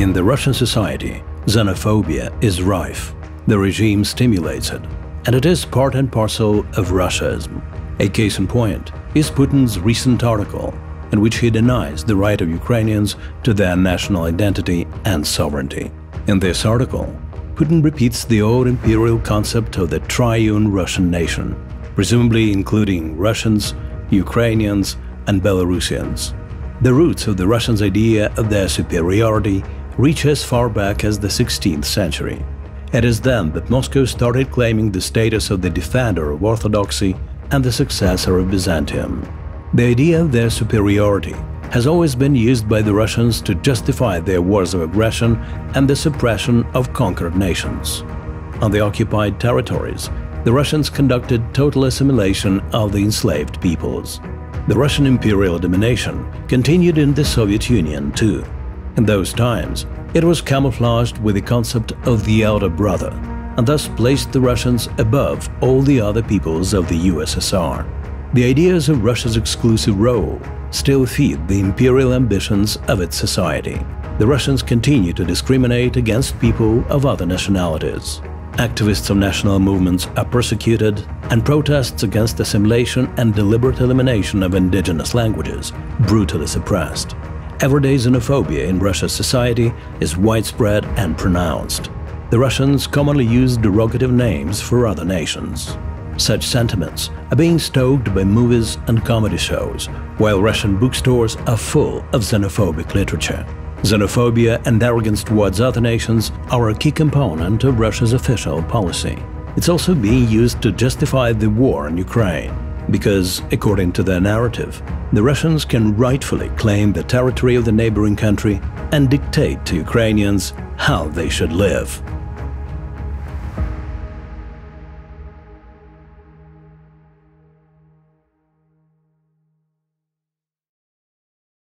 In the Russian society, xenophobia is rife. The regime stimulates it, and it is part and parcel of ruscism. A case in point is Putin's recent article, in which he denies the right of Ukrainians to their national identity and sovereignty. In this article, Putin repeats the old imperial concept of the triune Russian nation, presumably including Russians, Ukrainians, and Belarusians. The roots of the Russians' idea of their superiority reach as far back as the 16th century. It is then that Moscow started claiming the status of the defender of orthodoxy and the successor of Byzantium. The idea of their superiority has always been used by the Russians to justify their wars of aggression and the suppression of conquered nations. On the occupied territories, the Russians conducted total assimilation of the enslaved peoples. The Russian imperial domination continued in the Soviet Union too. In those times, it was camouflaged with the concept of the elder brother, and thus placed the Russians above all the other peoples of the USSR. The ideas of Russia's exclusive role still feed the imperial ambitions of its society. The Russians continue to discriminate against people of other nationalities. Activists of national movements are persecuted, and protests against assimilation and deliberate elimination of indigenous languages brutally suppressed. Everyday xenophobia in Russia's society is widespread and pronounced. The Russians commonly use derogative names for other nations. Such sentiments are being stoked by movies and comedy shows, while Russian bookstores are full of xenophobic literature. Xenophobia and arrogance towards other nations are a key component of Russia's official policy. It's also being used to justify the war in Ukraine, because, according to their narrative, the Russians can rightfully claim the territory of the neighboring country and dictate to Ukrainians how they should live.